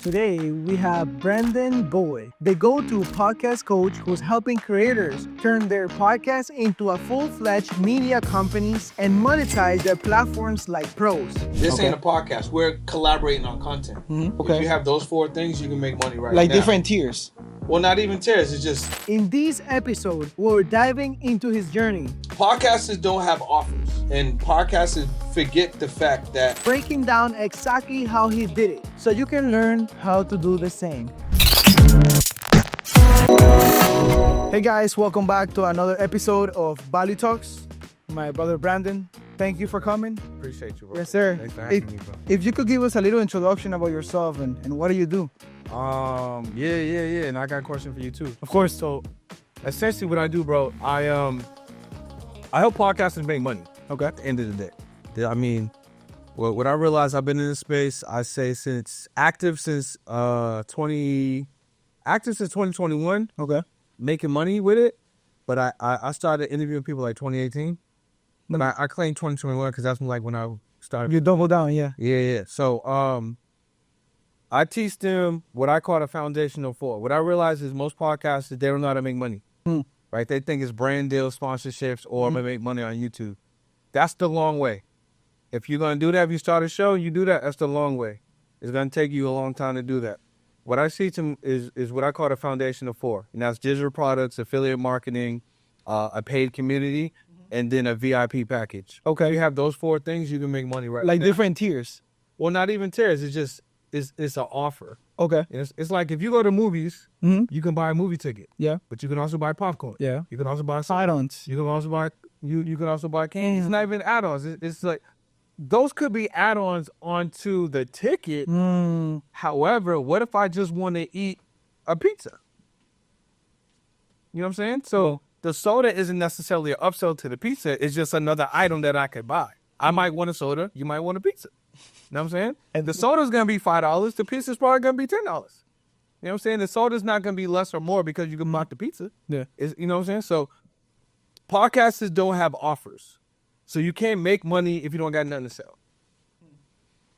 Today, we have Brandon Boy, the go-to podcast coach who's helping creators turn their podcasts into a full-fledged media companies and monetize their platforms like pros. This ain't a podcast. We're collaborating on content. If you have those four things, you can make money right Like now. different tiers. Well, not even tiers. It's just In this episode, we're diving into his journey, podcasters don't have offers, and podcasters forget the fact that breaking down exactly how he did it, so you can learn how to do the same. Hey guys, welcome back to another episode of Value Talks. My brother Brandon, thank you for coming. Appreciate you, bro. Yes, sir. Thanks for having me, bro. If you could give us a little introduction about yourself and what do you do? Yeah. And I got a question for you too. Of course. So, essentially, what I do, bro, I help podcasters make money. Okay. At the end of the day, I mean, what I realized, I've been in this space. I say since 2021. Okay. Making money with it. But I started interviewing people like 2018. But I claim 2021 because that's when I started. You double down, yeah. Yeah. So I teach them what I call a foundational four. What I realize is most podcasters, they don't know how to make money. Right? They think it's brand deals, sponsorships, or make money on YouTube. That's the long way. If you're going to do that, if you start a show and you do that, that's the long way. It's going to take you a long time to do that. What I teach them is what I call the foundational four. And that's digital products, affiliate marketing, a paid community, and then a VIP package. Okay. If you have those four things, you can make money right Like now. different tiers. Well, not even tiers. It's just it's an offer. Okay. It's like if you go to movies, you can buy a movie ticket. Yeah. But you can also buy popcorn. Yeah. You can also buy Add-ons. You can also buy you can also buy candy. It's not even add-ons. It's like those could be add-ons onto the ticket. However, what if I just want to eat a pizza? You know what I'm saying? So the soda isn't necessarily an upsell to the pizza. It's just another item that I could buy. I might want a soda. You might want a pizza. You know what I'm saying? And the soda's going to be $5. The pizza's probably going to be $10. You know what I'm saying? The soda's not going to be less or more because you can mock the pizza. Yeah. You know what I'm saying? So podcasters don't have offers. So you can't make money if you don't got nothing to sell.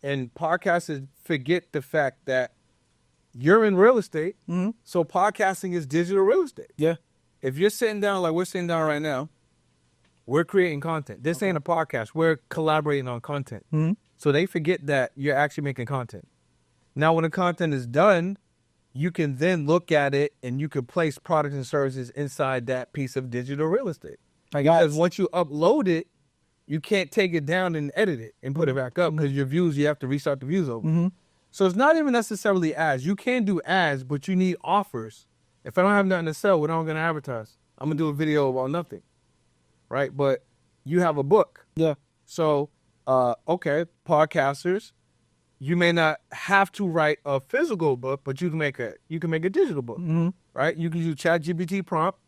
And podcasters forget the fact that you're in real estate. So podcasting is digital real estate. Yeah. If you're sitting down like we're sitting down right now, we're creating content. This ain't a podcast. We're collaborating on content. So they forget that you're actually making content. Now, when the content is done, you can then look at it and you can place products and services inside that piece of digital real estate. Because once you upload it, you can't take it down and edit it and put it back up because your views, you have to restart the views over. So it's not even necessarily ads. You can do ads, but you need offers. If I don't have nothing to sell, what am I going to advertise? I'm going to do a video about nothing, right? But you have a book. Yeah. So, okay, podcasters, you may not have to write a physical book, but you can make a digital book, right? You can use ChatGPT prompt,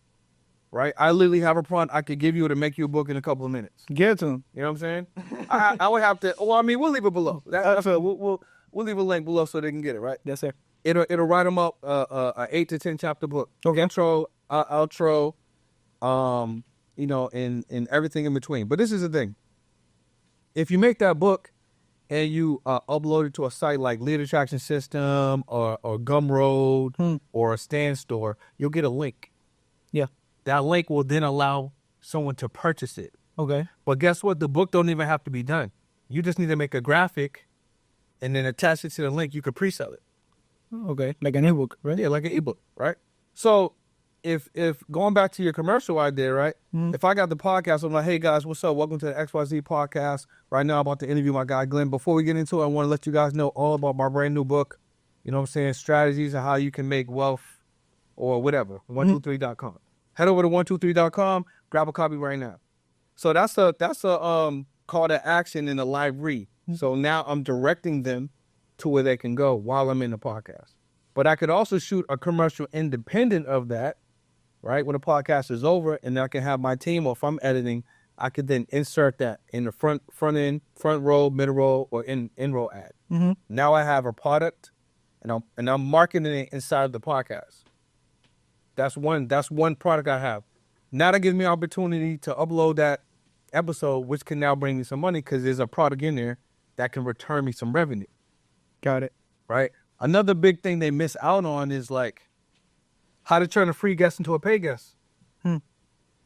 right? I literally have a prompt I could give you to make you a book in a couple of minutes. Get it to them. You know what I'm saying? I would have to. Well, I mean, we'll leave it below. We'll leave a link below so they can get it, right? Yes, sir. It'll write them up a 8 to 10 chapter book. Okay. Intro, outro, and everything in between. But this is the thing. If you make that book and you upload it to a site like Lead Attraction System or Gumroad or a Stand Store, you'll get a link. Yeah. That link will then allow someone to purchase it. Okay. But guess what? The book don't even have to be done. You just need to make a graphic and then attach it to the link. You could pre-sell it. Okay. Like an ebook, right? Yeah, like an ebook, right? So if going back to your commercial idea, right? If I got the podcast, I'm like, hey guys, what's up? Welcome to the XYZ podcast. Right now I'm about to interview my guy Glenn. Before we get into it, I want to let you guys know all about my brand new book. You know what I'm saying? Strategies of how you can make wealth or whatever. 123.com. Head over to 123.com, grab a copy right now. So that's a call to action in a live read. So now I'm directing them to where they can go while I'm in the podcast. But I could also shoot a commercial independent of that, right? When the podcast is over, and I can have my team, or if I'm editing, I could then insert that in the front end, front row, middle row, or in row ad. Now I have a product, and I'm marketing it inside of the podcast. That's one product I have. Now that gives me opportunity to upload that episode, which can now bring me some money because there's a product in there that can return me some revenue. Got it. Right? Another big thing they miss out on is like how to turn a free guest into a paid guest.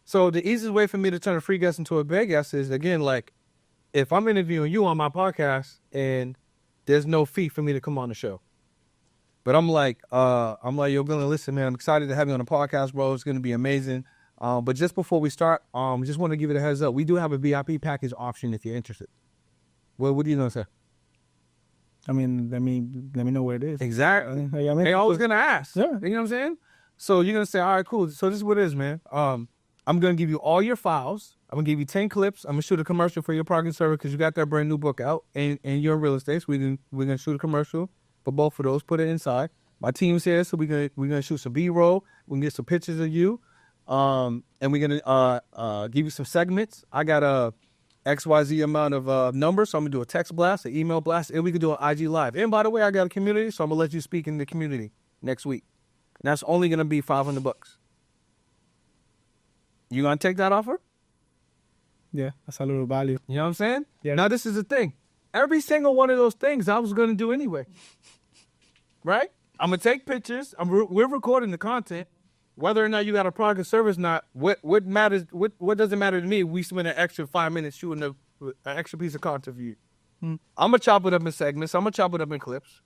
So the easiest way for me to turn a free guest into a paid guest is, again, like if I'm interviewing you on my podcast and there's no fee for me to come on the show. But I'm like, yo, Glenn, listen, man, I'm excited to have you on the podcast, bro. It's going to be amazing. But just before we start, just want to give it a heads up. We do have a VIP package option if you're interested. Well, what do you know, sir? I mean, let me know where it is. Exactly. They always going to ask. Yeah. You know what I'm saying? So you're going to say, all right, cool. So this is what it is, man. I'm going to give you all your files. I'm going to give you 10 clips. I'm going to shoot a commercial for your parking service because you got that brand new book out and you're in real estate. So we're going to shoot a commercial for both of those, put it inside. My team's here, so we're gonna shoot some B-roll. We can get some pictures of you. And we're going to give you some segments. I got a XYZ amount of numbers, so I'm going to do a text blast, an email blast, and we can do an IG live. And by the way, I got a community, so I'm going to let you speak in the community next week. And that's only going to be $500. You going to take that offer? Yeah, that's a little value. You know what I'm saying? Yeah. Now, this is the thing. Every single one of those things I was going to do anyway. Right? I'm going to take pictures. We're recording the content. Whether or not you got a product or service, not what matters. What doesn't matter to me? We spend an extra 5 minutes shooting an extra piece of content for you. I'm gonna chop it up in segments. I'm gonna chop it up in clips.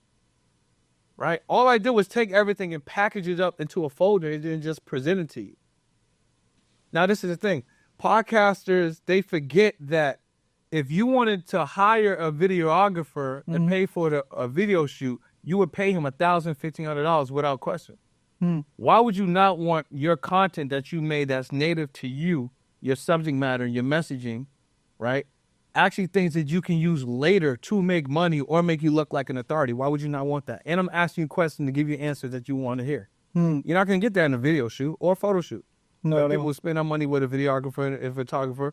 Right? All I do is take everything and package it up into a folder and then just present it to you. Now, this is the thing. Podcasters, they forget that if you wanted to hire a videographer and pay for a video shoot, you would pay him $1,000, $1,500 without question. Why would you not want your content that you made that's native to you, your subject matter, your messaging, right? Actually things that you can use later to make money or make you look like an authority. Why would you not want that? And I'm asking you questions to give you answers that you want to hear. You're not going to get that in a video shoot or a photo shoot. No, people will spend their money with a videographer and a photographer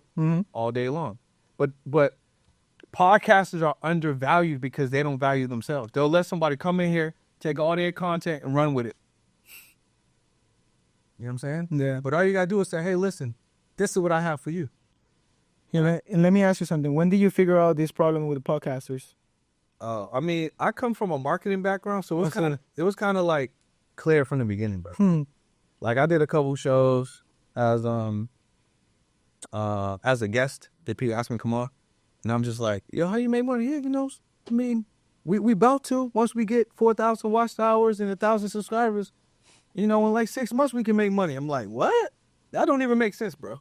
all day long. But podcasters are undervalued because they don't value themselves. They'll let somebody come in here, take all their content and run with it. You know what I'm saying? Yeah. But all you got to do is say, hey, listen, this is what I have for you. Yeah, and let me ask you something. When did you figure out this problem with the podcasters? I mean, I come from a marketing background, so it was kind of like clear from the beginning, bro. Like I did a couple shows as a guest that people asked me to come on, and I'm just like, yo, how you make money? Yeah, you know, I mean, we about to once we get 4,000 watch hours and 1,000 subscribers. You know, in like 6 months we can make money. I'm like, what? That don't even make sense, bro.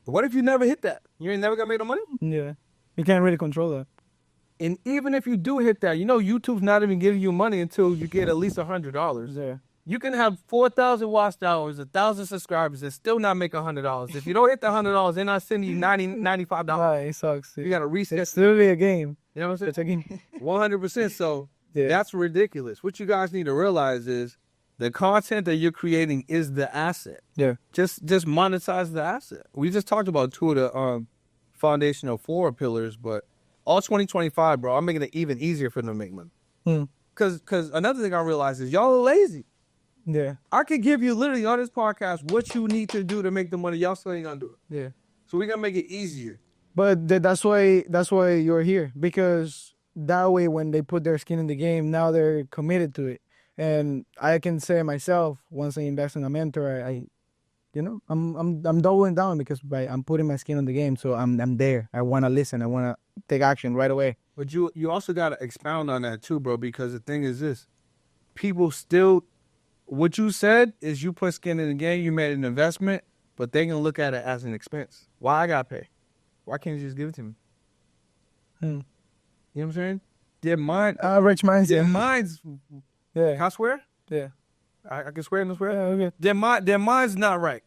But what if you never hit that? You ain't never gonna make no money? Yeah. You can't really control that. And even if you do hit that, you know, YouTube's not even giving you money until you get at least $100. Yeah. You can have 4,000 watch hours, 1,000 subscribers, and still not make $100. If you don't hit the $100, they're not sending you $95. It sucks. You gotta reset. It's literally a game. You know what I'm saying? It's a game. 100%. So that's ridiculous. What you guys need to realize is the content that you're creating is the asset. Yeah. Just monetize the asset. We just talked about two of the foundational 4 pillars, but all 2025, bro, I'm making it even easier for them to make money. Because another thing I realize is y'all are lazy. Yeah. I could give you literally on this podcast what you need to do to make the money. Y'all still ain't gonna do it. Yeah. So we gotta make it easier. But that's why you're here, because that way when they put their skin in the game, now they're committed to it. And I can say myself, once I invest in a mentor, I'm doubling down because I'm putting my skin on the game. So I'm there. I want to listen. I want to take action right away. But you also got to expound on that too, bro, because the thing is this. People still, what you said is you put skin in the game, you made an investment, but they can look at it as an expense. Why I got to pay? Why can't you just give it to me? You know what I'm saying? Their mind. Rich minds. Their minds. Yeah. Can I swear? Yeah. I can swear and swear? Yeah, okay. Their mind's not right.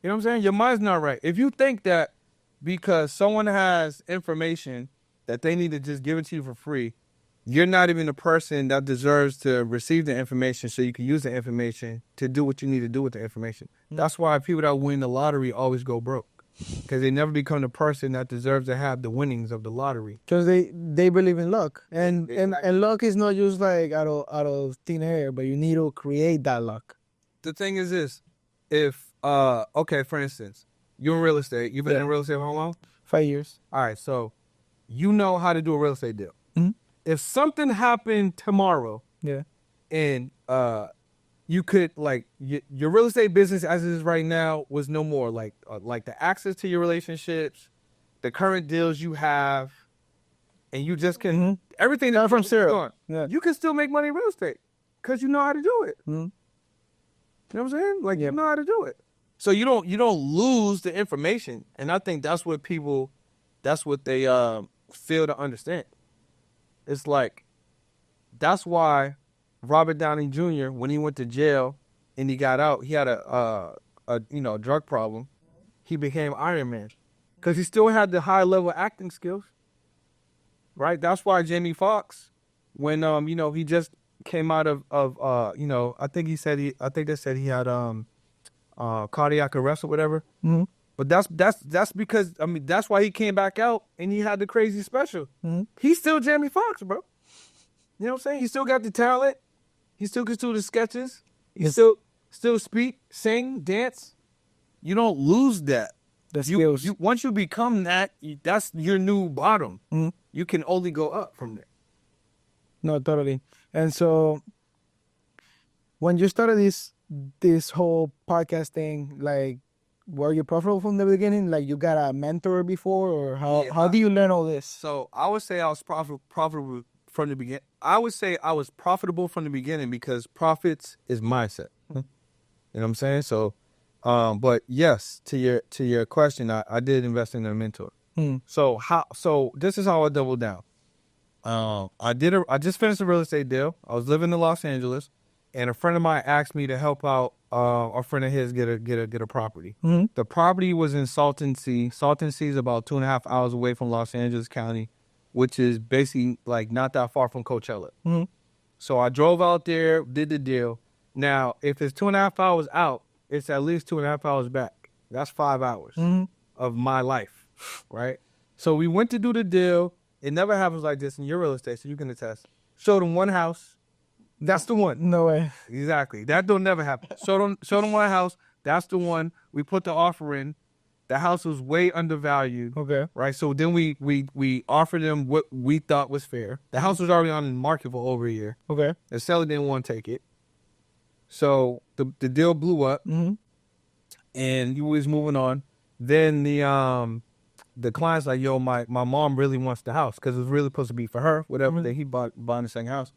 You know what I'm saying? Your mind's not right. If you think that because someone has information that they need to just give it to you for free, you're not even the person that deserves to receive the information so you can use the information to do what you need to do with the information. That's why people that win the lottery always go broke. Because they never become the person that deserves to have the winnings of the lottery. Because they believe in luck. And luck is not just like out of thin air, but you need to create that luck. The thing is this. If, okay, for instance, you're in real estate. You've been in real estate for how long? 5 years. All right, so you know how to do a real estate deal. if something happened tomorrow, and you could like your real estate business as it is right now was no more, like the access to your relationships, the current deals you have, and you just can everything that's from zero. You can still make money in real estate because you know how to do it. You know what I'm saying? Like you know how to do it. So you don't lose the information, and I think that's what they fail to understand. It's like that's why Robert Downey Jr. when he went to jail and he got out, he had a drug problem. He became Iron Man because he still had the high level acting skills. Right? That's why Jamie Foxx, when he just came out of I think they said he had cardiac arrest or whatever. But that's because that's why he came back out and he had the crazy special. He's still Jamie Foxx, bro. You know what I'm saying? He still got the talent. He still can do the sketches. He still speak, sing, dance. You don't lose that. The skills. Once you become that, that's your new bottom. You can only go up from there. No, totally. And so when you started this whole podcast thing, like, were you profitable from the beginning? Like, you got a mentor before, or how do you learn all this? So I would say I was profitable from the beginning. I would say I was profitable from the beginning because profits is mindset. You know what I'm saying? So, but yes, to your question, I did invest in a mentor. So this is how I doubled down. I just finished a real estate deal. I was living in Los Angeles, and a friend of mine asked me to help out a friend of his get a property. The property was in Salton Sea. Salton Sea is about 2.5 hours away from Los Angeles County, which is basically like not that far from Coachella. So I drove out there, did the deal. Now, if it's 2.5 hours out, it's at least 2.5 hours back. That's 5 hours of my life, right? So we went to do the deal. It never happens like this in your real estate, so you can attest. Showed them one house. That's the one. No way. Exactly. That don't never happen. Showed them one house. That's the one. We put the offer in. The house was way undervalued. Okay. Right? So then we offered them what we thought was fair. The house was already on the market for over a year. Okay. The seller didn't want to take it. So the deal blew up. And he was moving on. Then the client's like, yo, my mom really wants the house because it was really supposed to be for her, whatever. Then he bought the second house.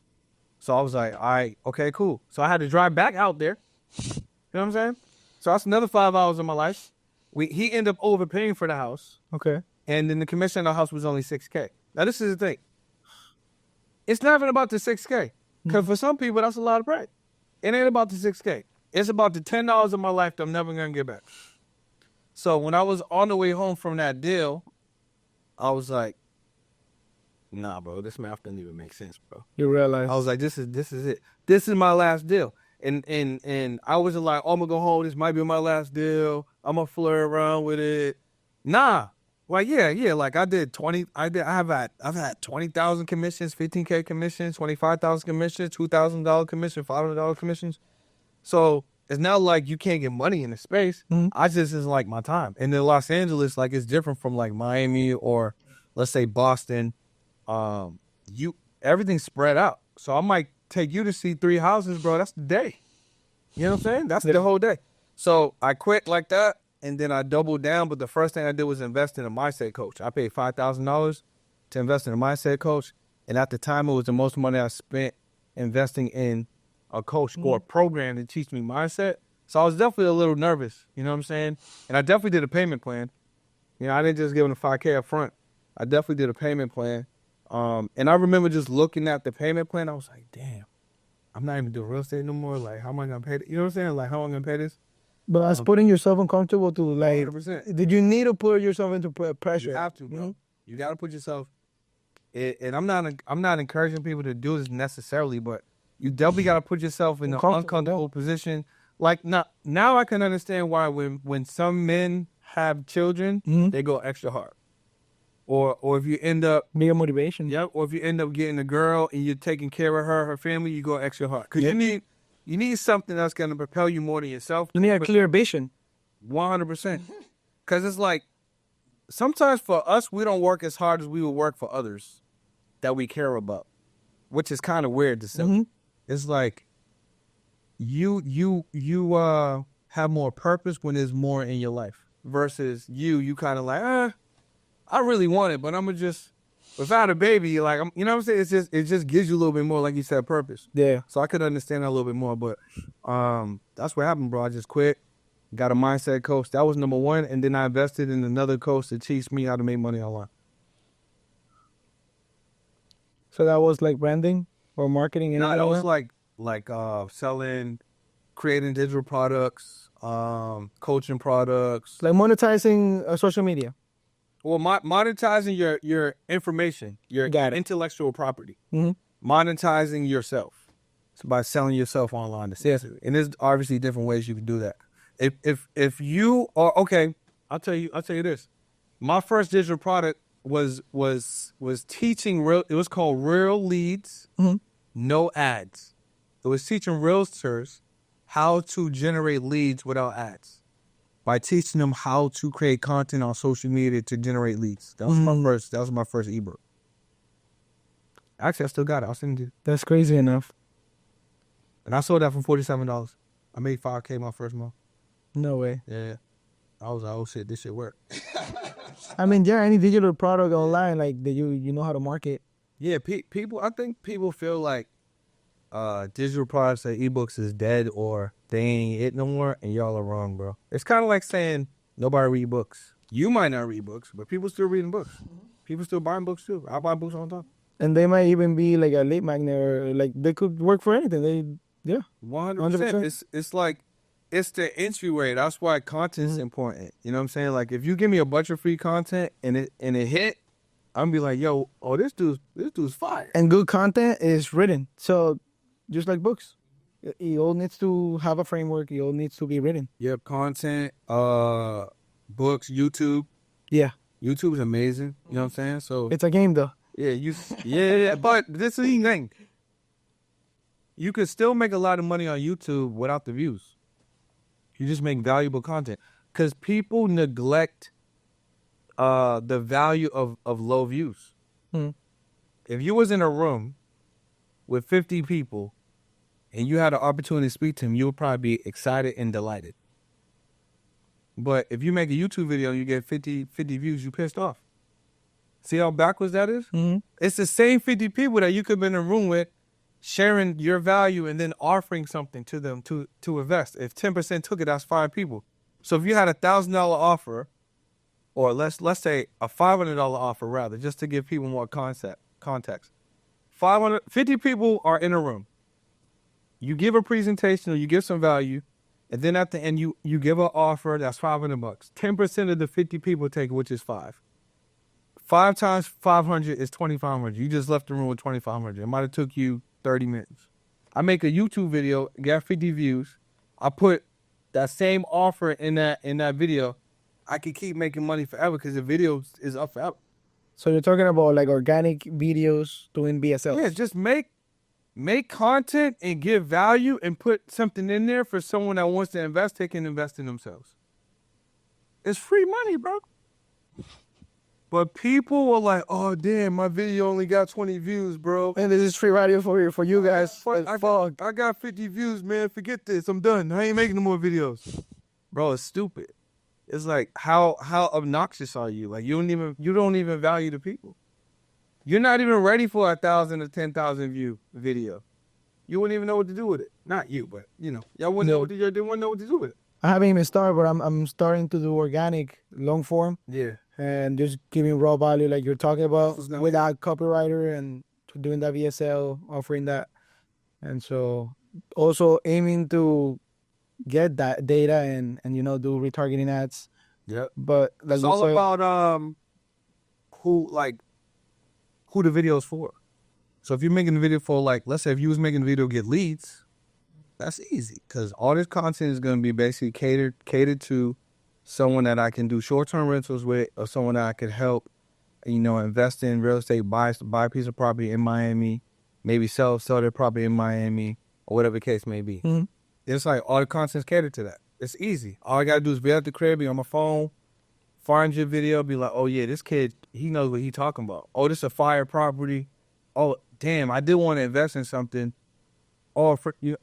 So I was like, all right, okay, cool. So I had to drive back out there. You know what I'm saying? So that's another 5 hours of my life. He ended up overpaying for the house. Okay. And then the commission on the house was only $6K. Now this is the thing. It's not even about the $6K. Because for some people, that's a lot of bread. It ain't about the $6K. It's about the $10 of my life that I'm never going to get back. So when I was on the way home from that deal, I was like, nah, bro, this math doesn't even make sense, bro. You realize? I was like, this is it. This is my last deal. And I wasn't like, oh, I'm going to go home. This might be my last deal. I'm going to flirt around with it. Nah. Like, yeah. Like I've had 20,000 commissions, 15K commissions, 25,000 commissions, $2,000 commission, $500 commissions. So it's not like you can't get money in the space. I just isn't like my time. And in Los Angeles, like it's different from like Miami or let's say Boston. Everything's spread out. So I might take you to see 3 houses, bro. That's the day. You know what I'm saying? That's the whole day. So I quit like that, and then I doubled down. But the first thing I did was invest in a mindset coach. I paid $5,000 to invest in a mindset coach, and at the time, it was the most money I spent investing in a coach or a program to teach me mindset. So I was definitely a little nervous. You know what I'm saying? And I definitely did a payment plan. You know, I didn't just give them the $5K up front. I definitely did a payment plan. And I remember just looking at the payment plan. I was like, damn, I'm not even doing real estate no more. Like, how am I going to pay this? You know what I'm saying? Like, how am I going to pay this? But that's putting yourself uncomfortable to like, 100%. Did you need to put yourself into pressure? You have to, bro. You got to put yourself, and I'm not encouraging people to do this necessarily, but you definitely got to put yourself in an uncomfortable position. Like, now I can understand why when some men have children, they go extra hard. Or if you end up being a motivation. Yep. Or if you end up getting a girl and you're taking care of her family, you go extra hard. Because you need something that's going to propel you more than yourself. You need a clear vision. 100%. Because it's like, sometimes for us, we don't work as hard as we would work for others that we care about. which is kind of weird to say. It's like you have more purpose when there's more in your life versus you kind of like, I really want it, but I'm gonna just, without a baby, like, you know what I'm saying? It just gives you a little bit more, like you said, purpose. Yeah. So I could understand that a little bit more, but that's what happened, bro. I just quit, got a mindset coach. That was number one, and then I invested in another coach to teach me how to make money online. So that was like branding or marketing? No, that was like selling, creating digital products, coaching products. like monetizing social media. Well, monetizing your information, your intellectual property. Monetizing yourself. So by selling yourself online, essentially. And there's obviously different ways you can do that. If you are okay, I'll tell you this. My first digital product was teaching real. It was called Real Leads, No Ads. It was teaching realtors how to generate leads without ads by teaching them how to create content on social media to generate leads. That was my first ebook. Actually, I still got it. I'll send it to you. That's crazy enough. And I sold that for $47. I made $5K my first month. No way. Yeah. I was like, oh shit, this shit work. I mean, yeah, any digital product online, like that you know how to market. Yeah, I think people feel like digital products like ebooks is dead or they ain't it no more, and y'all are wrong, bro. It's kind of like saying nobody read books. You might not read books, but people still reading books. People still buying books too. I buy books all the time. And they might even be like a lead magnet, or like they could work for anything. 100%. It's like, it's the entryway. That's why content is important. You know what I'm saying? Like, if you give me a bunch of free content and it hit, I'm gonna be like, yo, this dude's fire. And good content is written. So just like books, it all needs to have a framework. It all needs to be written. Yep, content, books, YouTube. Yeah. YouTube's amazing. You know what I'm saying? So It's a game though. Yeah. But this is the thing. You could still make a lot of money on YouTube without the views. You just make valuable content. Because people neglect the value of low views. If you was in a room with 50 people and you had an opportunity to speak to them, you would probably be excited and delighted. But if you make a YouTube video and you get 50 views, you pissed off. See how backwards that is? It's the same 50 people that you could be in a room with, sharing your value and then offering something to them to invest. If 10% took it, that's 5 people. So if you had $1,000 offer, or let's say a $500 offer rather, just to give people more context. 50 people are in a room. You give a presentation or you give some value, and then at the end you give an offer that's $500. 10% of the 50 people take it, which is 5. 5 times 500 is 2,500. You just left the room with 2,500. It might have took you 30 minutes. I make a YouTube video, got 50 views. I put that same offer in that video. I could keep making money forever because the video is up forever. So you're talking about like organic videos doing BSL. Yeah, just make content and give value and put something in there for someone that wants to invest. They can invest in themselves. It's free money, bro. But people were like, oh, damn, my video only got 20 views, bro. And this is free radio for you guys. I got 50 views, man. Forget this. I'm done. I ain't making no more videos. Bro, it's stupid. It's like, how obnoxious are you? Like, you don't even value the people. You're not even ready for 1,000 or 10,000 view video. You wouldn't even know what to do with it. Not you, but, y'all wouldn't know what to do with it. I haven't even started, but I'm starting to do organic, long form. Yeah. And just giving raw value like you're talking about without copywriter and doing that VSL, offering that. And so also aiming to get that data and do retargeting ads. Yep. But like it's all about who the video's for. So if you're making a video for, like, let's say if you was making a video to get leads, that's easy because all this content is going to be basically catered to someone that I can do short-term rentals with, or someone that I could help, invest in real estate, buy a piece of property in Miami, maybe sell their property in Miami, or whatever the case may be. Mm-hmm. It's like all the content's catered to that. It's easy. All I got to do is be at the crib, be on my phone, find your video, be like, oh yeah, this kid, he knows what he talking about. Oh, this is a fire property. Oh, damn, I did want to invest in something. Or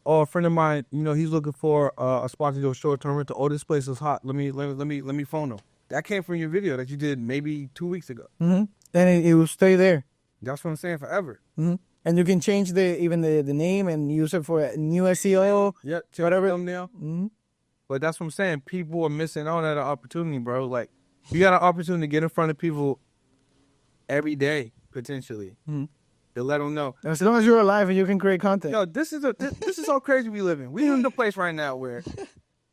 a friend of mine, he's looking for a spot to do a short-term rental. Oh, this place is hot. Let me phone him. That came from your video that you did maybe 2 weeks ago. Mm-hmm. And it will stay there. That's what I'm saying, forever. Mm-hmm. And you can change the name and use it for new SEO. Yep, whatever. Thumbnail. Mm-hmm. But that's what I'm saying. People are missing out on that opportunity, bro. Like, you got an opportunity to get in front of people every day, potentially. Mm-hmm. To let them know. As long as you're alive and you can create content. Yo, this is how crazy we live in. We in the place right now where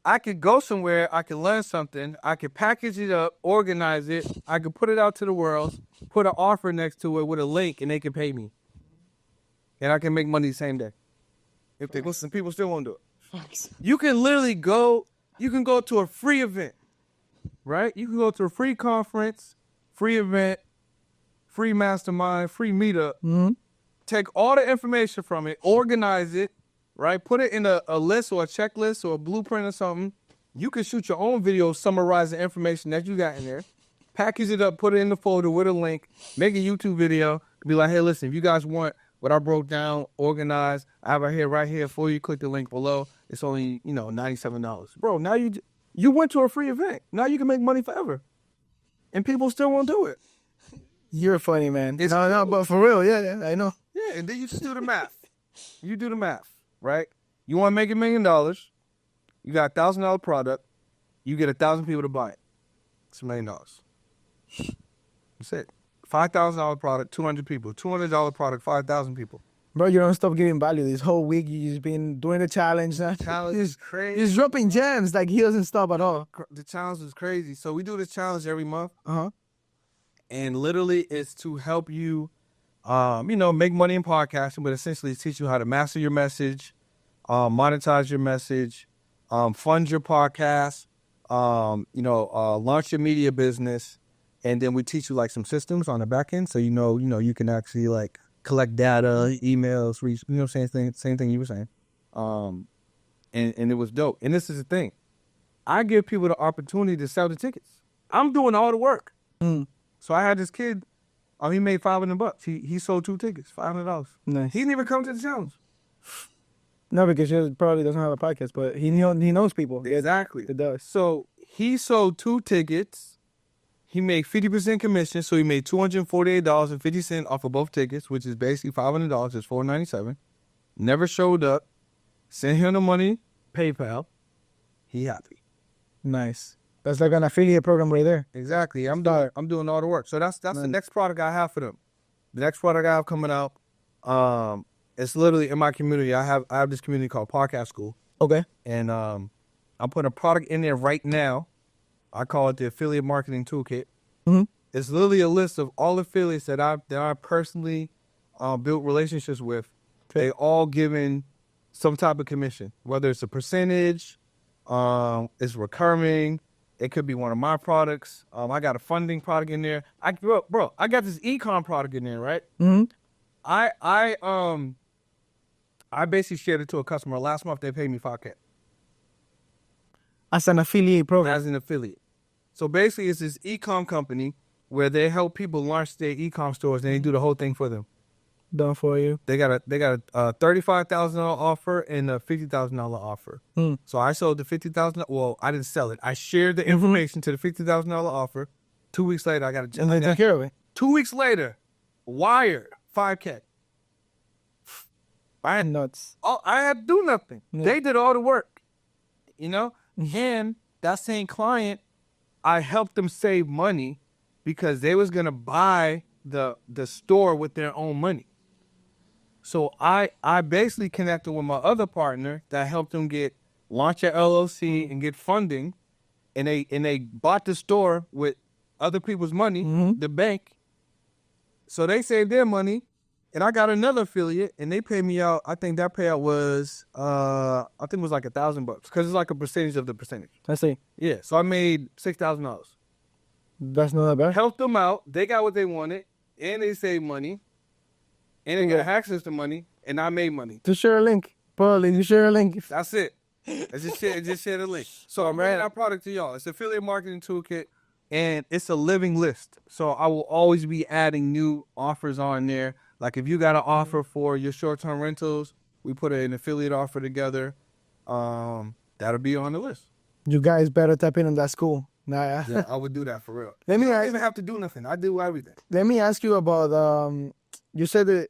I could go somewhere, I could learn something, I could package it up, organize it, I could put it out to the world, put an offer next to it with a link, and they can pay me. And I can make money the same day. If they listen, people still won't do it. You can literally go to a free event, right? You can go to a free conference, free event, free mastermind, free meetup. Mm-hmm. Take all the information from it, organize it, right? Put it in a list or a checklist or a blueprint or something. You can shoot your own video summarizing information that you got in there. Package it up, put it in the folder with a link, make a YouTube video. Be like, hey, listen, if you guys want what I broke down, organized, I have it right here for you. Click the link below. It's only, $97. Bro, now you went to a free event. Now you can make money forever. And people still won't do it. You're funny, man. No, but for real, yeah, I know. Yeah, and then you just do the math. You do the math, right? You want to make $1 million. You got $1,000 product. You get 1,000 people to buy it. It's $1 million. That's it. $5,000 product, 200 people. $200 product, 5,000 people. Bro, you don't stop giving value. This whole week you just been doing the challenge. Challenge is crazy. He's dropping gems like he doesn't stop at all. The challenge is crazy. So we do this challenge every month. Uh-huh. And literally it's to help you, make money in podcasting, but essentially teach you how to master your message, monetize your message, fund your podcast, launch your media business. And then we teach you like some systems on the back end. So, you can actually like collect data, emails, reach, same thing you were saying. And it was dope. And this is the thing. I give people the opportunity to sell the tickets. I'm doing all the work. Mm. So I had this kid, he made $500. He sold 2 tickets, $500. Nice. He didn't even come to the challenge. No, because he probably doesn't have a podcast, but he knows people. Exactly. It does. So he sold 2 tickets. He made 50% commission, so he made $248.50 off of both tickets, which is basically $500. It's $497. Never showed up. Sent him the money, PayPal. He happy. Nice. That's like an affiliate program right there. Exactly. I'm doing all the work. So that's nice. The next product I have for them. The next product I have coming out, it's literally in my community. I have this community called Podcast School. Okay. And I'm putting a product in there right now. I call it the Affiliate Marketing Toolkit. Mm-hmm. It's literally a list of all affiliates that I personally built relationships with. They all given some type of commission, whether it's a percentage, it's recurring. It could be one of my products. I got a funding product in there. I got this e-com product in there, right? Mm-hmm. I basically shared it to a customer. Last month they paid me $5,000. As an affiliate program. As an affiliate. So basically it's this e-com company where they help people launch their e-com stores and they do the whole thing for them. Done for you. They got a $35,000 offer and a $50,000 offer. Mm. So I sold the $50,000. Well, I didn't sell it. I shared the information to the $50,000 offer. 2 weeks later, I got a and they took care of it. 2 weeks later, wired $5,000. I had nuts. I had to do nothing. Yeah. They did all the work. And that same client, I helped them save money because they was gonna buy the store with their own money. So I basically connected with my other partner that helped them launch their LLC and get funding, and they bought the store with other people's money, the bank. So they saved their money, and I got another affiliate, and they paid me out. I think that payout was like $1,000 because it's like a percentage of the percentage. I see. Yeah, so I made $6,000. That's not that bad. Helped them out. They got what they wanted, and they saved money, and they got access to money, and I made money. To share a link. Probably you share a link. That's it. I just share the link. So I'm bringing that product to y'all. It's Affiliate Marketing Toolkit, and it's a living list. So I will always be adding new offers on there. Like if you got an offer for your short-term rentals, we put an affiliate offer together. That'll be on the list. You guys better tap in on that school. Nah, Yeah, I would do that for real. Let me I don't ask- even have to do nothing. I do everything. Let me ask you about you said that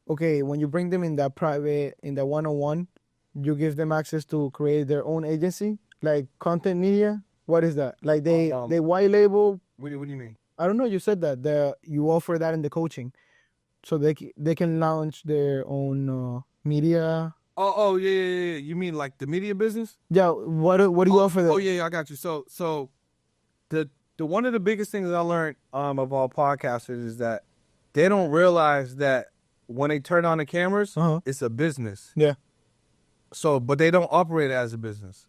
okay, when you bring them in that private in the one-on-one, you give them access to create their own agency, like content media. What is that? Like they white label. What do you mean? I don't know. You said that you offer that in the coaching, so they can launch their own media. Oh yeah. You mean like the media business? Yeah. What do you offer them? Oh yeah, I got you. So the one of the biggest things I learned of all podcasters is that they don't realize that when they turn on the cameras, it's a business. Yeah. So, but they don't operate it as a business.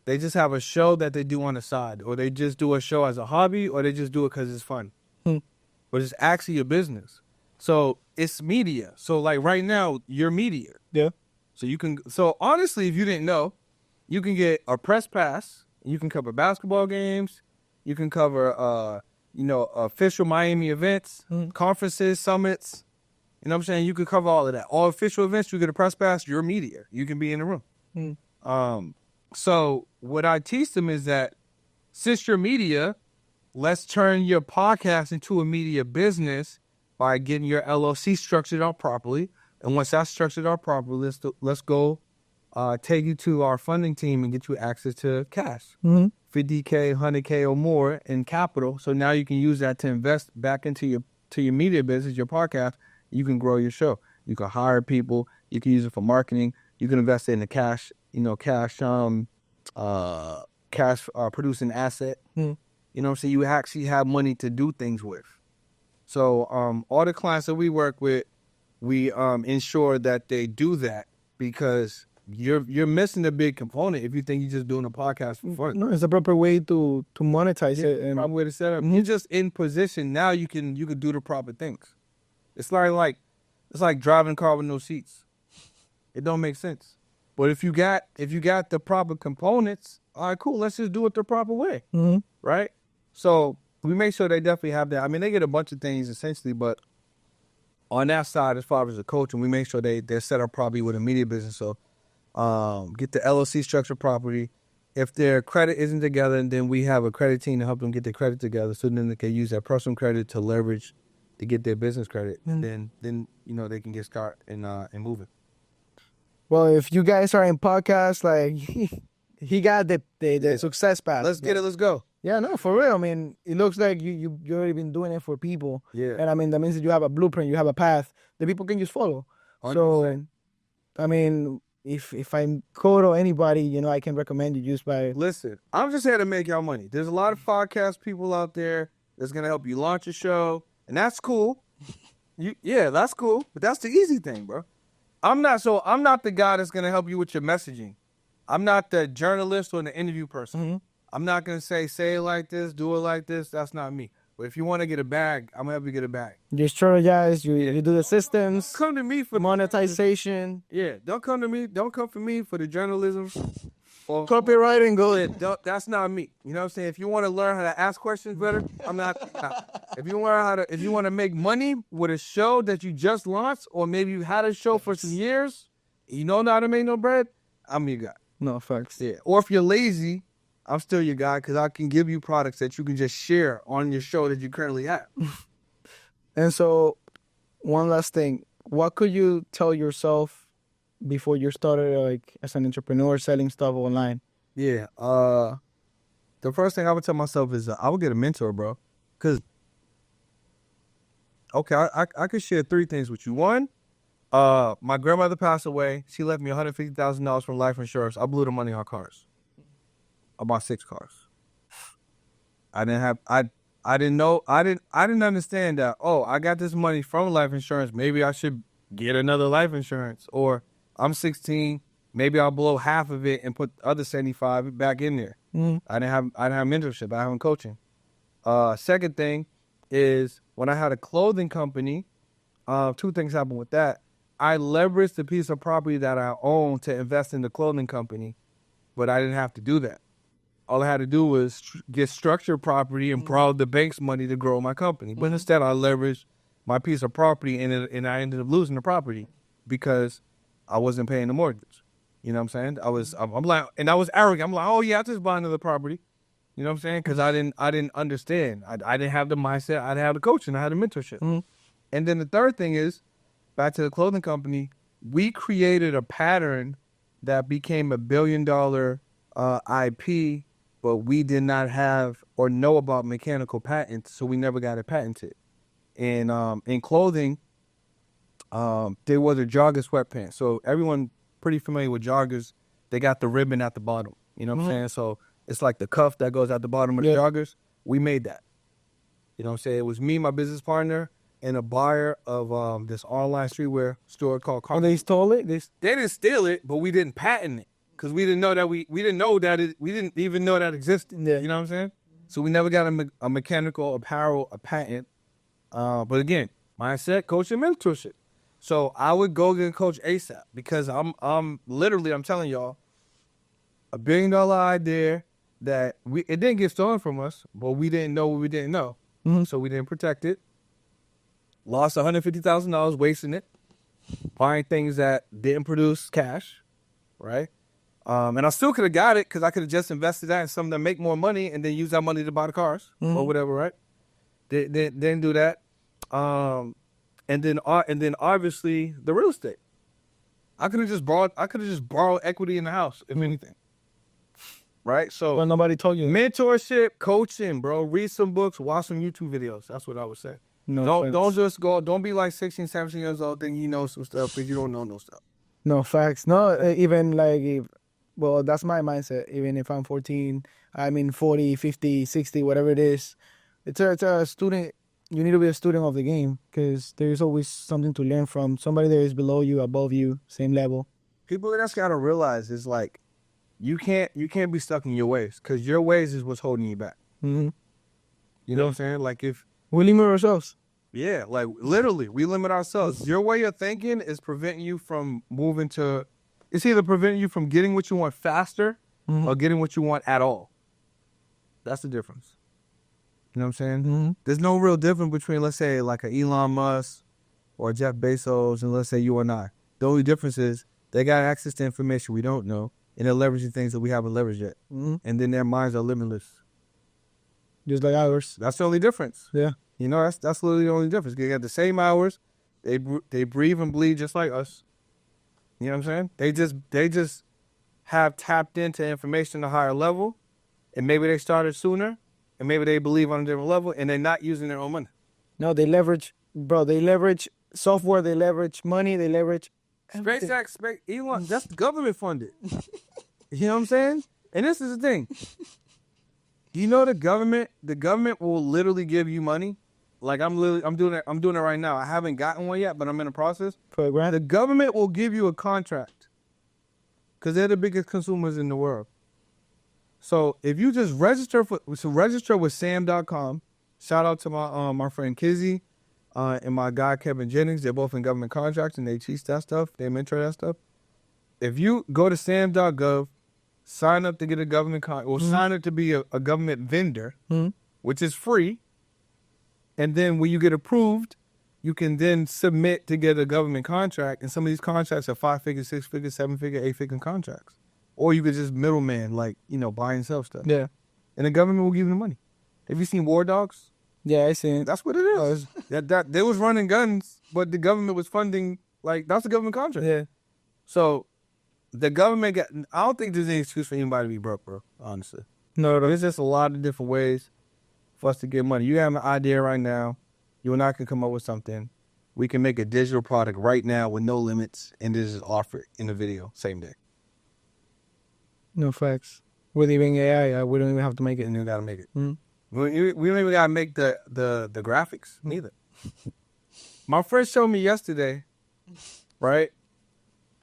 They just have a show that they do on the side, or they just do a show as a hobby, or they just do it because it's fun. But it's actually a business. So it's media. So like right now, you're media. Yeah. So honestly, if you didn't know, you can get a press pass. You can cover basketball games. You can cover, official Miami events, conferences, summits. You know what I'm saying? You could cover all of that. All official events, you get a press pass, you're media. You can be in the room. So what I teach them is that since you're media, let's turn your podcast into a media business by getting your LLC structured out properly. And once that's structured out properly, let's go take you to our funding team and get you access to cash. 50K, 100K or more in capital. So now you can use that to invest back into your media business, your podcast. You can grow your show. You can hire people. You can use it for marketing. You can invest it in the cash producing asset. You know what I'm saying? You actually have money to do things with. So all the clients that we work with, we ensure that they do that, because you're missing a big component if you think you're just doing a podcast for fun. No, it's a proper way to monetize it. And Proper way to set up. You're just in position now. You can do the proper things. It's like driving a car with no seats. It don't make sense. But if you got the proper components, all right, cool. Let's just do it the proper way, right? So we make sure they definitely have that. I mean, they get a bunch of things essentially, but on that side, as far as the coaching, we make sure they're set up properly with a media business. So get the LLC structure properly. If their credit isn't together, then we have a credit team to help them get their credit together, so then they can use that personal credit to leverage to get their business credit. Then they can get started and moving. Well, if you guys are in podcasts, like he got the success path. Let's get it. Let's go. Yeah, no, for real. I mean, it looks like you already been doing it for people. Yeah. And I mean, that means that you have a blueprint, you have a path that people can just follow. 100%. So, I mean, if I'm code or anybody, I can recommend you just by. Listen, I'm just here to make y'all money. There's a lot of podcast people out there that's gonna help you launch a show, and that's cool. That's cool. But that's the easy thing, bro. I'm not the guy that's gonna help you with your messaging. I'm not the journalist or the interview person. I'm not gonna say it like this, do it like this. That's not me. But if you want to get a bag, I'm gonna help you get a bag. You strategize, you do the systems. Come to me for monetization. Yeah, don't come to me. Don't come for me for the journalism or Copywriting, go. That's not me. You know what I'm saying? If you want to learn how to ask questions better, I'm not. If you want to make money with a show that you just launched, or maybe you had a show for some years, you know how to make no bread, I'm your guy. No, facts. Yeah. Or if you're lazy, I'm still your guy, because I can give you products that you can just share on your show that you currently have. And so, one last thing. What could you tell yourself before you started, like, as an entrepreneur selling stuff online? Yeah. The first thing I would tell myself is I would get a mentor, bro. Because, okay, I could share 3 things with you. One, my grandmother passed away. She left me $150,000 from life insurance. I blew the money on cars. I bought 6 cars. I didn't understand that, I got this money from life insurance. Maybe I should get another life insurance. Or I'm 16, maybe I'll blow half of it and put the other 75 back in there. I didn't have mentorship. I have coaching. Second thing is, when I had a clothing company, 2 things happened with that. I leveraged the piece of property that I own to invest in the clothing company, but I didn't have to do that. All I had to do was get structured property and borrow the bank's money to grow my company. But instead, I leveraged my piece of property, and I ended up losing the property because I wasn't paying the mortgage. You know what I'm saying? I'm like, and I was arrogant. I'm like, oh yeah, I'll just buy another property. You know what I'm saying? Because I didn't understand. I didn't have the mindset. I didn't have the coaching. I had the mentorship. Mm-hmm. And then the third thing is, back to the clothing company, we created a pattern that became $1 billion IP, but we did not have or know about mechanical patents, so we never got it patented. And in clothing, there was a jogger sweatpants. So everyone pretty familiar with joggers. They got the ribbon at the bottom. You know what I'm saying? So it's like the cuff that goes at the bottom of the joggers. We made that. You know what I'm saying? It was me, my business partner, and a buyer of this online streetwear store called Oh, they stole it? They didn't steal it, but we didn't patent it because we didn't know that we didn't know that we didn't even know that existed. Yeah. You know what I'm saying? So we never got a mechanical apparel, a patent. But again, mindset, coaching, mentorship. So I would go get coach ASAP because I'm literally, I'm telling y'all, $1 billion idea that it didn't get stolen from us, but we didn't know what we didn't know. Mm-hmm. So we didn't protect it. Lost $150,000 wasting it, buying things that didn't produce cash, right? And I still could have got it because I could have just invested that in something that make more money and then use that money to buy the cars or whatever, right? Didn't do that. And then obviously the real estate. I could have just borrowed equity in the house, if anything. Right? So Well, nobody told you. mentorship, coaching, bro. Read some books, watch some YouTube videos. That's what I would say. No, Don't be like 16, 17 years old thinking you know some stuff because you don't know no stuff. No, facts. No, even like, well, that's my mindset. Even if I'm 14, 40, 50, 60, whatever it is. It's a student. You need to be a student of the game because there's always something to learn from somebody that is below you, above you, same level. People that's got to realize is like, you can't be stuck in your ways because your ways is what's holding you back. Mm-hmm. You know what I'm saying? Like We limit ourselves. Yeah, like literally, we limit ourselves. Your way of thinking is preventing you from moving to. It's either preventing you from getting what you want faster or getting what you want at all. That's the difference. You know what I'm saying? Mm-hmm. There's no real difference between, let's say, like an Elon Musk or Jeff Bezos and let's say you and I. The only difference is they got access to information we don't know and they're leveraging things that we haven't leveraged yet. Mm-hmm. And then their minds are limitless. Just like ours. That's the only difference. Yeah. You know, that's literally the only difference. They got the same hours. They breathe and bleed just like us. You know what I'm saying? They just have tapped into information at a higher level, and maybe they started sooner, and maybe they believe on a different level, and they're not using their own money. No, they leverage, bro. They leverage software. They leverage money. They leverage everything. SpaceX, Elon, that's government funded. You know what I'm saying? And this is the thing. You know the government will literally give you money. Like I'm doing it right now. I haven't gotten one yet, but I'm in the process. For a grant? The government will give you a contract because they're the biggest consumers in the world. So if you just register with Sam.com, shout out to my friend Kizzy and my guy Kevin Jennings. They're both in government contracts and they teach that stuff. They mentor that stuff. If you go to Sam.gov, sign up to get a government sign up to be a government vendor, which is free. And then when you get approved, you can then submit to get a government contract. And some of these contracts are 5-figure, 6-figure, 7-figure, 8-figure contracts. Or you could just middleman, like, buy and sell stuff. Yeah. And the government will give you the money. Have you seen War Dogs? Yeah, I seen it. That's what it is. That they was running guns, but the government was funding, like, that's a government contract. Yeah. So the government I don't think there's any excuse for anybody to be broke, bro, honestly. No, There's just a lot of different ways for us to get money. You have an idea right now. You and I can come up with something. We can make a digital product right now with no limits and just offer it in a video same day. no facts. With even AI, we don't even have to make it. And you got to make it. Mm-hmm. We don't even got to make the graphics neither. My friend showed me yesterday, right?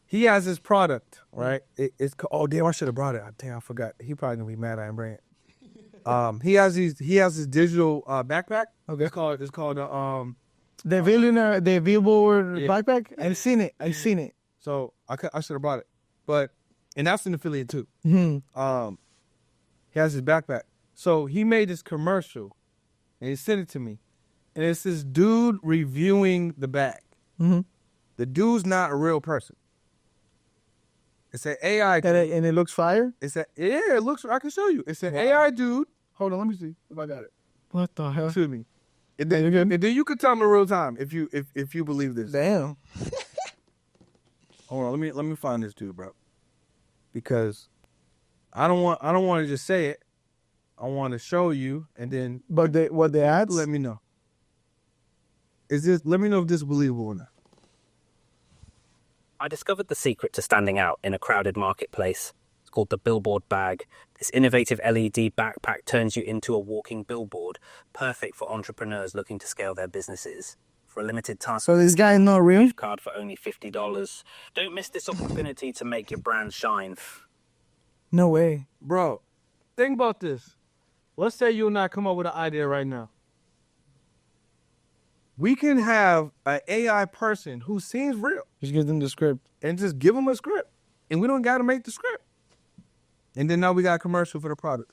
He has his product, right? It's oh damn, I should have brought it. Damn, I forgot. He probably gonna be mad I didn't bring it. He has his digital backpack. Okay. It's called the billboard backpack. I've seen it. So I should have brought it, and that's an affiliate too. Mm-hmm. He has his backpack. So he made this commercial, and he sent it to me, and it's this dude reviewing the bag. Mm-hmm. The dude's not a real person. It's an AI. And it looks fire? It looks. I can show you. It's an AI dude. Hold on, let me see if I got it. What the hell? Excuse me. And then you can tell me in real time if you believe this. Damn. Hold on, let me find this dude, bro. Because I don't want to just say it. I want to show you, and then. But what the ads? Let me know. Let me know if this is believable or not. I discovered the secret to standing out in a crowded marketplace. It's called the billboard bag. This innovative LED backpack turns you into a walking billboard, perfect for entrepreneurs looking to scale their businesses. For a limited time, So this guy is not real? card for only $50. Don't miss this opportunity to make your brand shine. No way. Bro, think about this. Let's say you and I come up with an idea right now. We can have an AI person who seems real Just give them the script. and just give them a script. And we don't got to make the script. And then now we got a commercial for the product.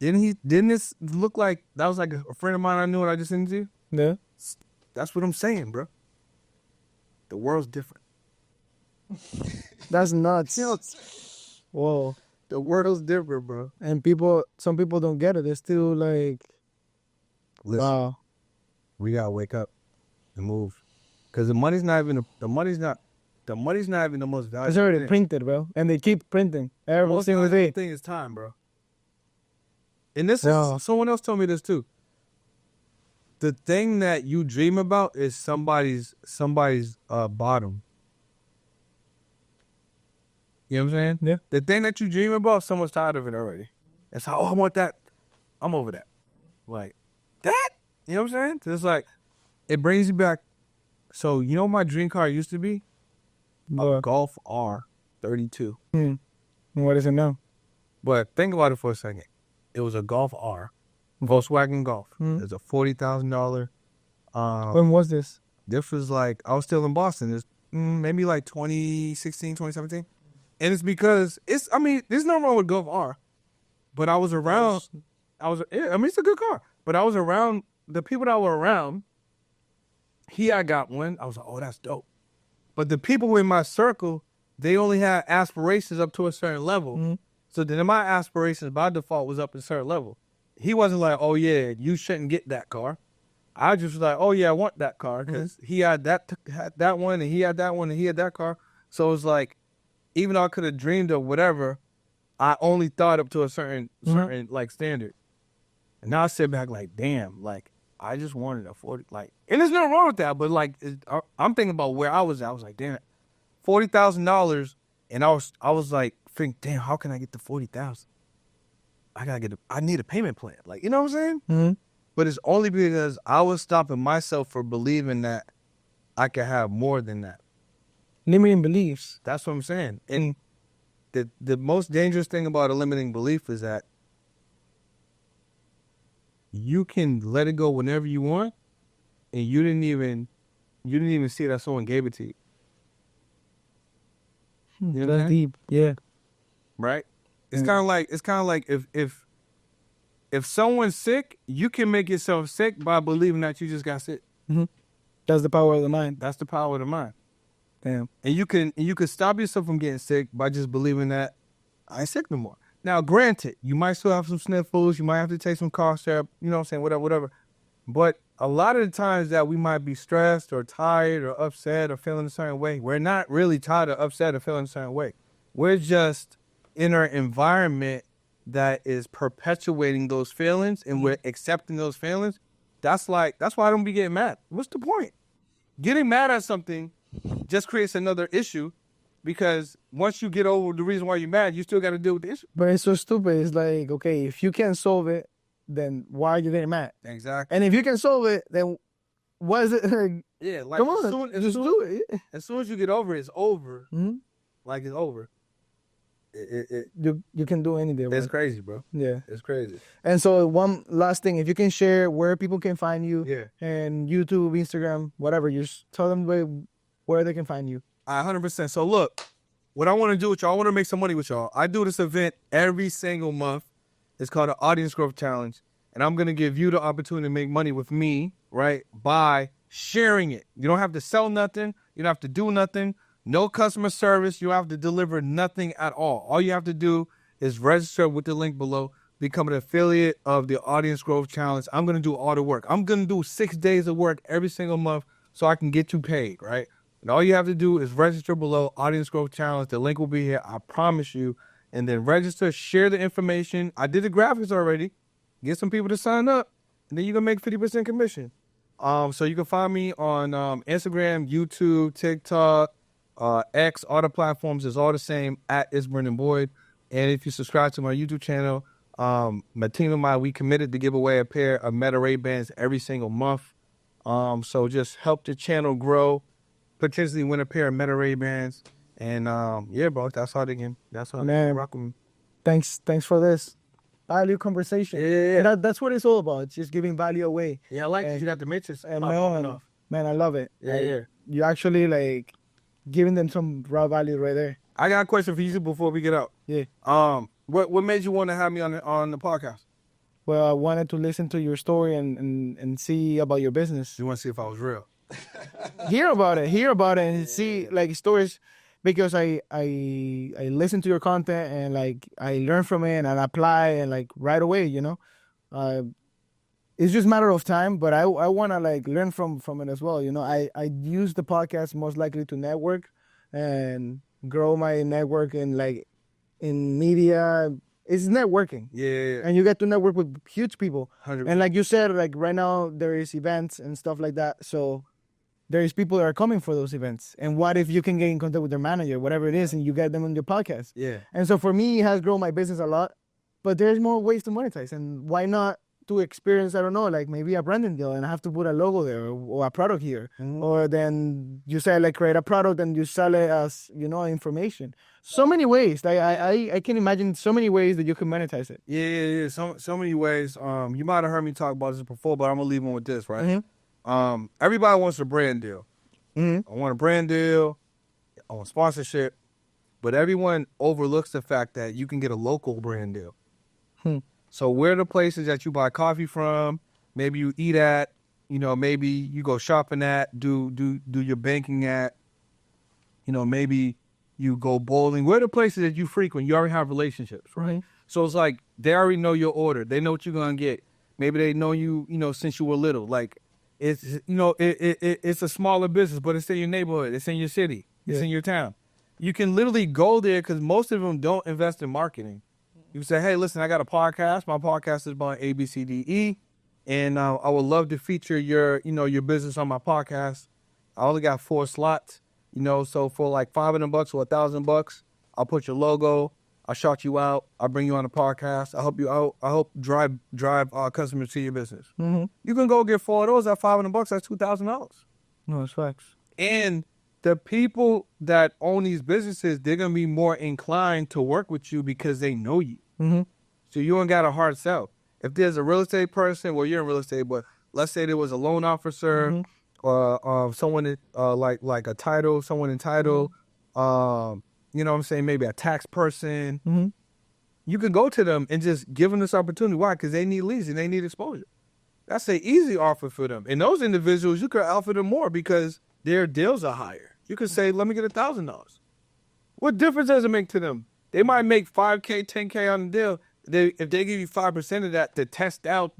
Didn't this look like, that was like a friend of mine I knew what I just sent you? Yeah. That's what I'm saying, bro. The world's different. That's nuts. You know, Whoa. the world's different, bro. And some people don't get it. They're still like, Listen, wow. we gotta wake up and move, because the money's not even the most valuable. It's already thing. printed, bro. And they keep printing every Most single valuable day. thing is time, bro. And this Yeah. is, someone else told me this too. The thing that you dream about is somebody's bottom. You know what I'm saying? Yeah. The thing that you dream about, someone's tired of it already. It's like, oh, I want that. I'm over that. Like, that? You know what I'm saying? So it's like, it brings you back. So, you know what my dream car used to be? A What? Golf R32. And what is it now? But think about it for a second. It was a Golf R, Volkswagen Golf. It's a $40,000. When was this? This was like, I was still in Boston. It's maybe like 2016, 2017. And it's because there's nothing wrong with Golf R. But I was around, it's a good car. But I was around, the people that were around, I got one. I was like, oh, that's dope. But the people in my circle, they only had aspirations up to a certain level. So then my aspirations by default was up a certain level. He wasn't like, oh yeah, you shouldn't get that car. I just was like, oh yeah, I want that car, because he had that one, and he had that one, and he had that car. So it was like, even though I could have dreamed of whatever, I only thought up to a certain like standard. And now I sit back like, damn, like I just wanted a 40, like, and there's nothing wrong with that, but like I'm thinking about where I was at. I was like, damn, $40,000, and I was like, think, damn, how can I get to 40,000? I need a payment plan, like, you know what I'm saying? But it's only because I was stopping myself for believing that I could have more than that. Limiting beliefs. That's what I'm saying. And the most dangerous thing about a limiting belief is that you can let it go whenever you want, and you didn't even see that someone gave it to you. You know what I'm That's saying? deep. Yeah. Right? It's kind of like if someone's sick, you can make yourself sick by believing that you just got sick. That's the power of the mind. That's the power of the mind. Damn. And you can stop yourself from getting sick by just believing that I ain't sick no more. Now, granted, you might still have some sniffles, you might have to take some cough syrup, you know what I'm saying, whatever. But a lot of the times that we might be stressed or tired or upset or feeling a certain way, we're not really tired or upset or feeling a certain way. We're just in our environment that is perpetuating those feelings, and we're accepting those feelings. That's why I don't be getting mad. What's the point? Getting mad at something just creates another issue, because once you get over the reason why you're mad, you still got to deal with the issue. But it's so stupid. It's like, okay, if you can't solve it, then why are you getting mad? Exactly. And if you can solve it, then what is it? Yeah, like Come on, just do it. as soon as you get over it, it's over. Mhm. Like, it's over. You can do anything. It's Bro. crazy, bro. Yeah. It's crazy. And so one last thing, if you can share where people can find you, Yeah. and YouTube, Instagram, whatever, just tell them where they can find you. 100%. So look, what I want to do with y'all, I want to make some money with y'all. I do this event every single month. It's called the Audience Growth Challenge. and I'm going to give you the opportunity to make money with me, right, by sharing it. You don't have to sell nothing. You don't have to do nothing. No customer service. You have to deliver nothing at all. All you have to do is register with the link below, become an affiliate of the Audience Growth Challenge. I'm going to do all the work. I'm going to do 6 days of work every single month so I can get you paid, right? And all you have to do is register below, Audience Growth Challenge. The link will be here. I promise you. And then register, share the information. I did the graphics already. Get some people to sign up, and then you're going to make 50% commission. So you can find me on Instagram, YouTube, TikTok, X, all the platforms is all the same, at It's Brendan Boyd. And if you subscribe to my YouTube channel, my team and I, we committed to give away a pair of Meta Ray-Bans every single month. So just help the channel grow, potentially win a pair of Meta Ray-Bans. And yeah, bro, that's how they can. That's how they rock with me. Thanks for this value conversation. Yeah. That's what it's all about. It's just giving value away. Yeah, I like it. You got the matrix. And man, I love it. Yeah. You actually like giving them some raw value right there. I got a question for you before we get out. Yeah. What made you want to have me on the podcast? Well, I wanted to listen to your story and see about your business. You want to see if I was real? Hear about it, and see like stories, because I listen to your content and like I learn from it and I apply and like right away, you know. It's just a matter of time, but I want to like learn from it as well, you know. I use the podcast most likely to network and grow my network in media. It's networking. Yeah. And you get to network with huge people. 100%. And like you said, like right now there is events and stuff like that. So there is people that are coming for those events. And what if you can get in contact with their manager, whatever it is, and you get them on your podcast? Yeah. And so for me, it has grown my business a lot. But there's more ways to monetize. And why not to experience, I don't know, like maybe a branding deal and I have to put a logo there or a product here. Mm-hmm. Or then you say like create a product and you sell it as, you know, information. So many ways. Like I can imagine so many ways that you can monetize it. Yeah. So many ways. You might have heard me talk about this before, but I'm gonna leave them with this, right? Mm-hmm. Everybody wants a brand deal. Mm-hmm. I want a brand deal. I want sponsorship. But everyone overlooks the fact that you can get a local brand deal. So where are the places that you buy coffee from? Maybe you eat at, you know, maybe you go shopping at, do your banking at, you know, maybe you go bowling. Where are the places that you frequent? You already have relationships, right? So it's like they already know your order. They know what you're gonna get. Maybe they know you, you know, since you were little. Like it's, you know, it's a smaller business, but it's in your neighborhood. It's in your city. It's in your town. You can literally go there because most of them don't invest in marketing. You say, hey, listen, I got a podcast. My podcast is about ABCDE, and I would love to feature your business on my podcast. I only got 4 slots, you know, so for like $500 or $1,000, I'll put your logo. I'll shout you out. I'll bring you on the podcast. I help you out. I hope drive customers to your business. Mm-hmm. You can go get 4 of those at $500. That's $2,000. No, it's facts. And the people that own these businesses, they're gonna be more inclined to work with you because they know you. Mm-hmm. So you ain't got a hard sell. If there's a real estate person, well, you're in real estate, but let's say there was a loan officer, or someone like a title, someone in title, you know what I'm saying, maybe a tax person. Mm-hmm. You can go to them and just give them this opportunity. Why? Because they need leads and they need exposure. That's an easy offer for them. And those individuals, you could offer them more because their deals are higher. You could say, let me get $1,000. What difference does it make to them? They might make $5K, $10K on the deal. If they give you 5% of that to test out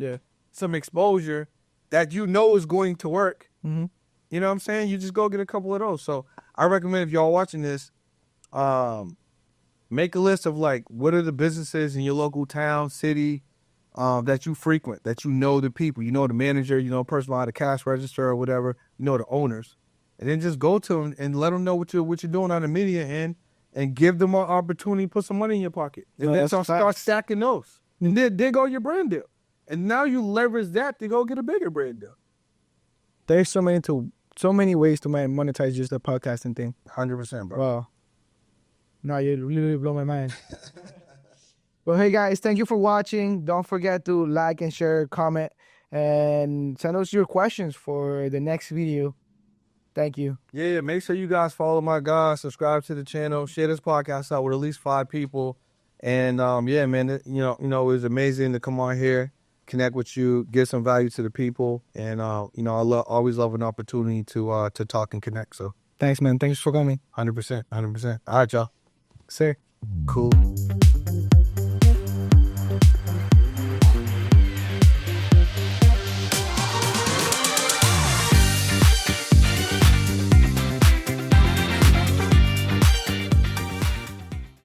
some exposure that you know is going to work, you know what I'm saying? You just go get a couple of those. So I recommend if y'all watching this, make a list of like what are the businesses in your local town, city that you frequent, that you know the people, you know the manager, you know the person behind the cash register or whatever, you know the owners, and then just go to them and let them know what you're doing on the media end. And give them an opportunity to put some money in your pocket. And then start stacking those. And then there go your brand deal. And now you leverage that to go get a bigger brand deal. There's so many ways to monetize just the podcasting thing. 100%, bro. Wow. No, you really blow my mind. Well, hey guys, thank you for watching. Don't forget to like and share, comment, and send us your questions for the next video. Thank you. Yeah, make sure you guys follow my guys, subscribe to the channel, share this podcast out with at least 5 people. And yeah, man, you know, it was amazing to come on here. connect with you, give some value to the people, and you know, always love an opportunity to talk and connect. So Thanks, man. Thanks for coming. 100%. All right, y'all. Say. Cool.